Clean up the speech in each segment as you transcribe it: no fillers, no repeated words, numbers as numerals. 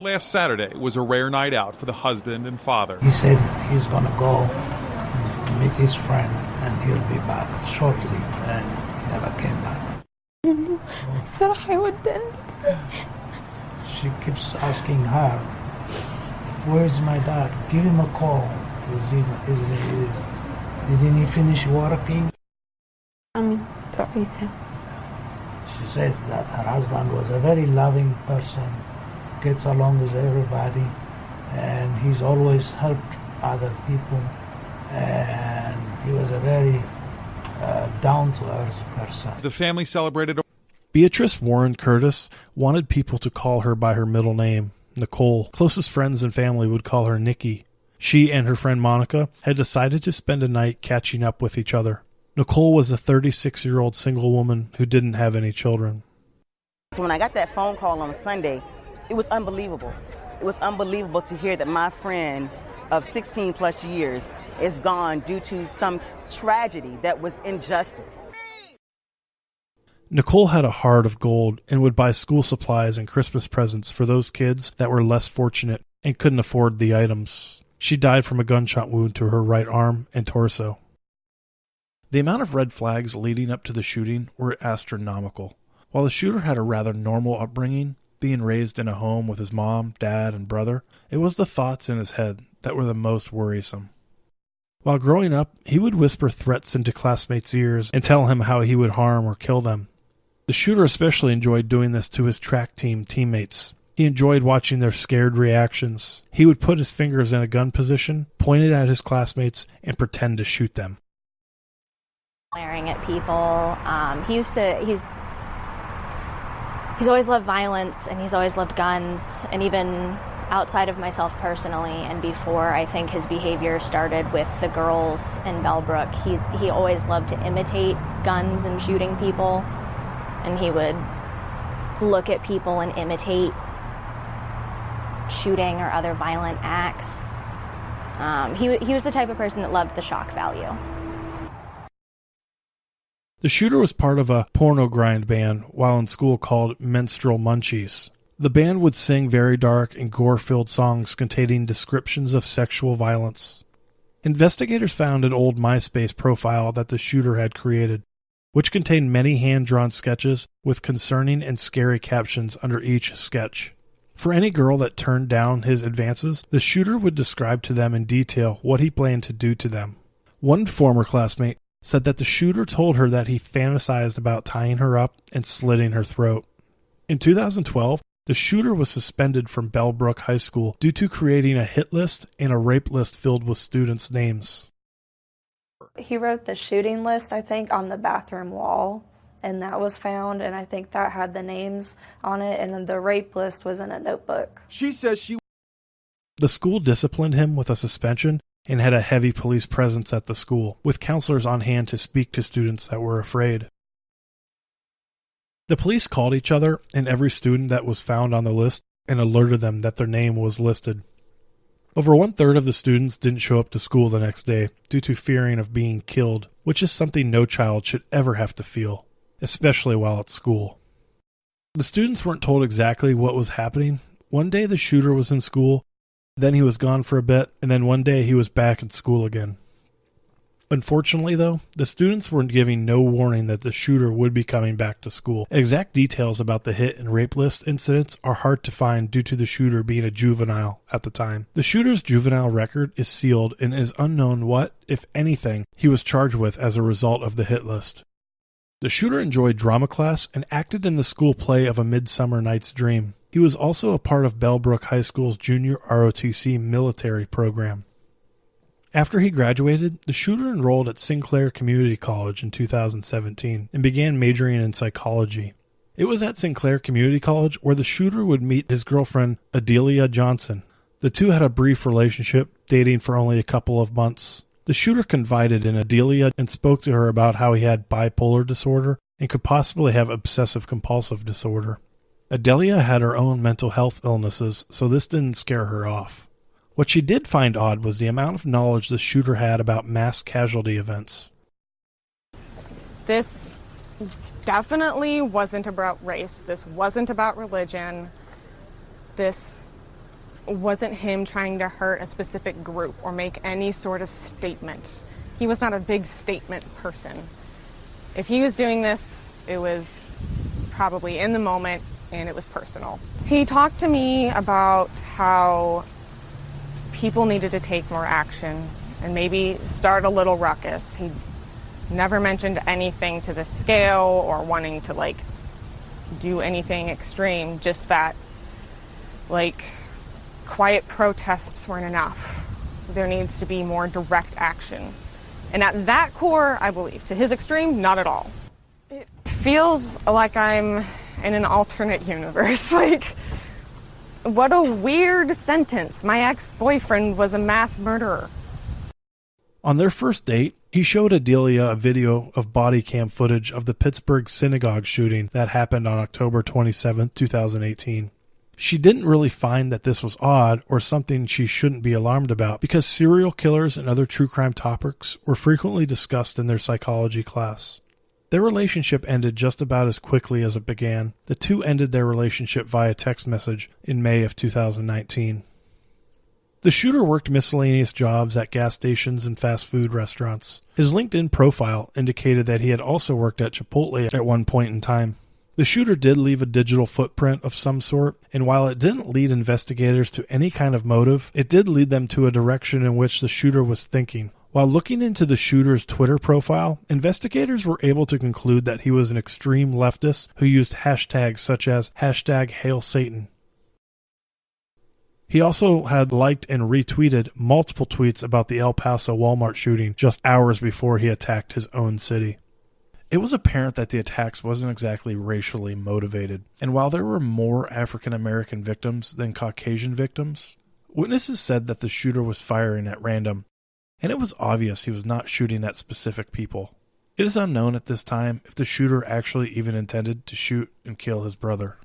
Last Saturday was a rare night out for the husband and father. He said he's going to go meet his friend and he'll be back shortly, and he never came back. She keeps asking her, where's my dad? Give him a call. Didn't he finish working? She said that her husband was a very loving person, gets along with everybody, and he's always helped other people, and he was a very down-to-earth person. The family celebrated. Beatrice Warren Curtis wanted people to call her by her middle name, Nicole. Closest friends and family would call her Nikki. She and her friend Monica had decided to spend a night catching up with each other. Nicole was a 36-year-old single woman who didn't have any children. So when I got that phone call on Sunday, it was unbelievable. It was unbelievable to hear that my friend of 16 plus years is gone due to some tragedy that was injustice. Nicole had a heart of gold and would buy school supplies and Christmas presents for those kids that were less fortunate and couldn't afford the items. She died from a gunshot wound to her right arm and torso. The amount of red flags leading up to the shooting were astronomical. While the shooter had a rather normal upbringing, being raised in a home with his mom, dad, and brother, it was the thoughts in his head that were the most worrisome. While growing up, he would whisper threats into classmates' ears and tell him how he would harm or kill them. The shooter especially enjoyed doing this to his track team teammates. He enjoyed watching their scared reactions. He would put his fingers in a gun position, point it at his classmates, and pretend to shoot them. Glaring at people. He's always loved violence, and he's always loved guns, and even outside of myself personally and before, I think his behavior started with the girls in Bellbrook. He always loved to imitate guns and shooting people, and he would look at people and imitate shooting or other violent acts. He was the type of person that loved the shock value. The shooter was part of a porno grind band while in school called Menstrual Munchies. The band would sing very dark and gore-filled songs containing descriptions of sexual violence. Investigators found an old MySpace profile that the shooter had created, which contained many hand-drawn sketches with concerning and scary captions under each sketch. For any girl that turned down his advances, the shooter would describe to them in detail what he planned to do to them. One former classmate said that the shooter told her that he fantasized about tying her up and slitting her throat. In 2012, the shooter was suspended from Bellbrook High School due to creating a hit list and a rape list filled with students' names. He wrote the shooting list, I think, on the bathroom wall, and that was found, and I think that had the names on it, and then the rape list was in a notebook. She says The school disciplined him with a suspension and had a heavy police presence at the school, with counselors on hand to speak to students that were afraid. The police called each other and every student that was found on the list and alerted them that their name was listed. Over 1/3 of the students didn't show up to school the next day due to fearing of being killed, which is something no child should ever have to feel, especially while at school. The students weren't told exactly what was happening. One day the shooter was in school, then he was gone for a bit, and then one day he was back at school again. Unfortunately, though, the students were giving no warning that the shooter would be coming back to school. Exact details about the hit and rape list incidents are hard to find due to the shooter being a juvenile at the time. The shooter's juvenile record is sealed and it is unknown what, if anything, he was charged with as a result of the hit list. The shooter enjoyed drama class and acted in the school play of A Midsummer Night's Dream. He was also a part of Bellbrook High School's junior ROTC military program. After he graduated, the shooter enrolled at Sinclair Community College in 2017 and began majoring in psychology. It was at Sinclair Community College where the shooter would meet his girlfriend, Adelia Johnson. The two had a brief relationship, dating for only a couple of months. The shooter confided in Adelia and spoke to her about how he had bipolar disorder and could possibly have obsessive-compulsive disorder. Adelia had her own mental health illnesses, so this didn't scare her off. What she did find odd was the amount of knowledge the shooter had about mass casualty events. This definitely wasn't about race. This wasn't about religion. This wasn't him trying to hurt a specific group or make any sort of statement. He was not a big statement person. If he was doing this, it was probably in the moment and it was personal. He talked to me about how people needed to take more action and maybe start a little ruckus. He never mentioned anything to the scale or wanting to do anything extreme, just that quiet protests weren't enough. There needs to be more direct action. And at that core, I believe. To his extreme, not at all. It feels like I'm in an alternate universe. What a weird sentence. My ex-boyfriend was a mass murderer. On their first date, he showed Adelia a video of body cam footage of the Pittsburgh synagogue shooting that happened on October 27, 2018. She didn't really find that this was odd or something she shouldn't be alarmed about because serial killers and other true crime topics were frequently discussed in their psychology class. Their relationship ended just about as quickly as it began. The two ended their relationship via text message in May of 2019. The shooter worked miscellaneous jobs at gas stations and fast food restaurants. His LinkedIn profile indicated that he had also worked at Chipotle at one point in time. The shooter did leave a digital footprint of some sort, and while it didn't lead investigators to any kind of motive, it did lead them to a direction in which the shooter was thinking. While looking into the shooter's Twitter profile, investigators were able to conclude that he was an extreme leftist who used hashtags such as #HailSatan. He also had liked and retweeted multiple tweets about the El Paso Walmart shooting just hours before he attacked his own city. It was apparent that the attacks wasn't exactly racially motivated, and while there were more African American victims than Caucasian victims, witnesses said that the shooter was firing at random, and it was obvious he was not shooting at specific people. It is unknown at this time if the shooter actually even intended to shoot and kill his brother.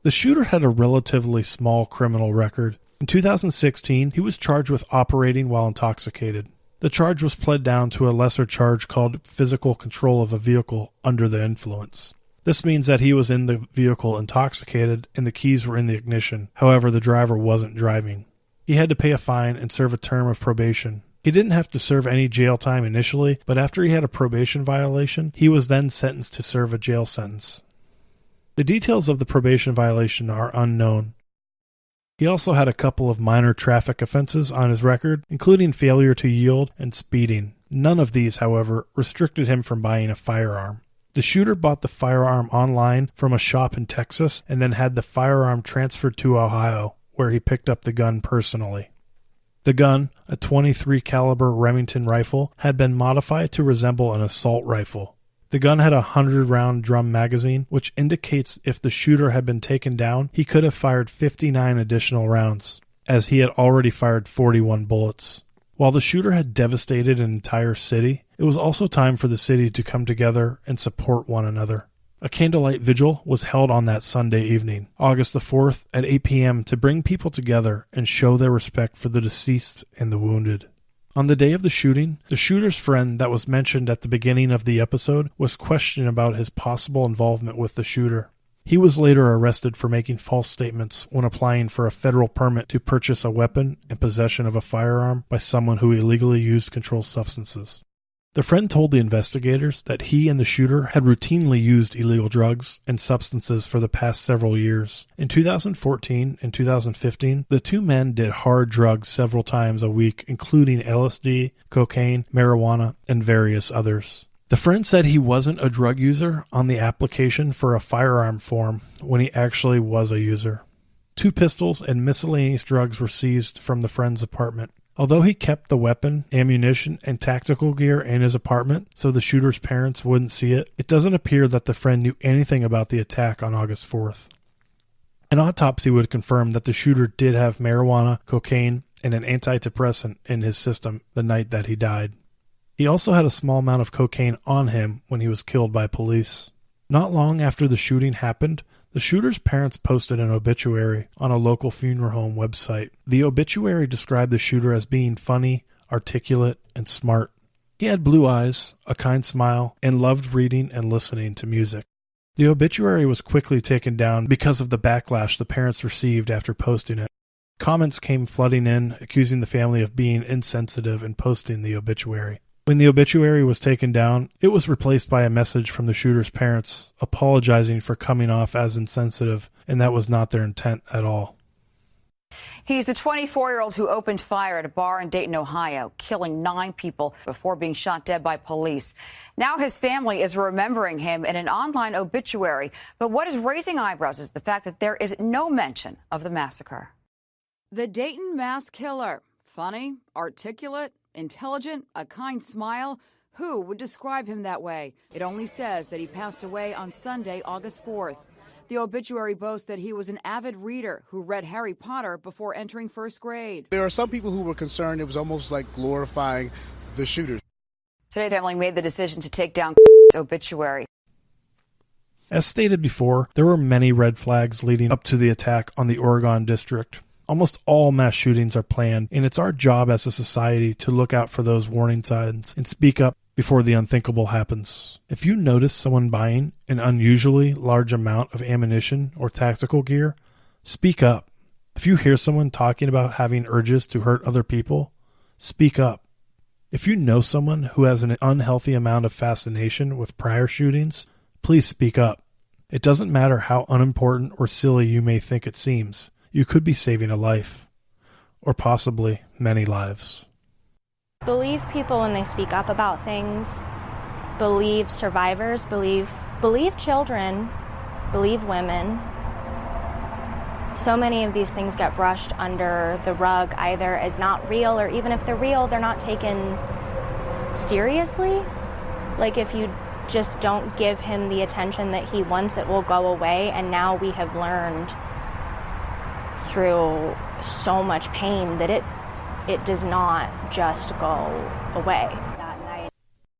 The shooter had a relatively small criminal record. In 2016, he was charged with operating while intoxicated. The charge was pled down to a lesser charge called physical control of a vehicle under the influence. This means that he was in the vehicle intoxicated and the keys were in the ignition. However, the driver wasn't driving. He had to pay a fine and serve a term of probation. He didn't have to serve any jail time initially, but after he had a probation violation, he was then sentenced to serve a jail sentence. The details of the probation violation are unknown. He also had a couple of minor traffic offenses on his record, including failure to yield and speeding. None of these, however, restricted him from buying a firearm. The shooter bought the firearm online from a shop in Texas and then had the firearm transferred to Ohio, where he picked up the gun personally. The gun, a .23 caliber Remington rifle, had been modified to resemble an assault rifle. The gun had a 100-round drum magazine, which indicates if the shooter had been taken down, he could have fired 59 additional rounds, as he had already fired 41 bullets. While the shooter had devastated an entire city, it was also time for the city to come together and support one another. A candlelight vigil was held on that Sunday evening, August the 4th at 8 p.m. to bring people together and show their respect for the deceased and the wounded. On the day of the shooting, the shooter's friend that was mentioned at the beginning of the episode was questioned about his possible involvement with the shooter. He was later arrested for making false statements when applying for a federal permit to purchase a weapon and possession of a firearm by someone who illegally used controlled substances. The friend told the investigators that he and the shooter had routinely used illegal drugs and substances for the past several years. In 2014 and 2015, the two men did hard drugs several times a week, including LSD, cocaine, marijuana, and various others. The friend said he wasn't a drug user on the application for a firearm form when he actually was a user. 2 pistols and miscellaneous drugs were seized from the friend's apartment. Although he kept the weapon, ammunition, and tactical gear in his apartment so the shooter's parents wouldn't see it, it doesn't appear that the friend knew anything about the attack on August 4th. An autopsy would confirm that the shooter did have marijuana, cocaine, and an antidepressant in his system the night that he died. He also had a small amount of cocaine on him when he was killed by police. Not long after the shooting happened, the shooter's parents posted an obituary on a local funeral home website. The obituary described the shooter as being funny, articulate, and smart. He had blue eyes, a kind smile, and loved reading and listening to music. The obituary was quickly taken down because of the backlash the parents received after posting it. Comments came flooding in, accusing the family of being insensitive in posting the obituary. When the obituary was taken down, it was replaced by a message from the shooter's parents apologizing for coming off as insensitive, and that was not their intent at all. He's the 24-year-old who opened fire at a bar in Dayton, Ohio, killing 9 people before being shot dead by police. Now his family is remembering him in an online obituary. But what is raising eyebrows is the fact that there is no mention of the massacre. The Dayton mass killer. Funny, articulate, intelligent, a kind smile. Who would describe him that way? It only says that he passed away on Sunday, August 4th. The obituary boasts that he was an avid reader who read Harry Potter before entering first grade. There are some people who were concerned it was almost like glorifying the shooters. Today, the family made the decision to take down obituary. As stated before, there were many red flags leading up to the attack on the Oregon district. Almost all mass shootings are planned, and it's our job as a society to look out for those warning signs and speak up before the unthinkable happens. If you notice someone buying an unusually large amount of ammunition or tactical gear, speak up. If you hear someone talking about having urges to hurt other people, speak up. If you know someone who has an unhealthy amount of fascination with prior shootings, please speak up. It doesn't matter how unimportant or silly you may think it seems. You could be saving a life, or possibly many lives. Believe people when they speak up about things. Believe survivors. Believe children. Believe women. So many of these things get brushed under the rug, either as not real, or even if they're real, they're not taken seriously. Like if you just don't give him the attention that he wants, it will go away. And now we have learned through so much pain that it does not just go away.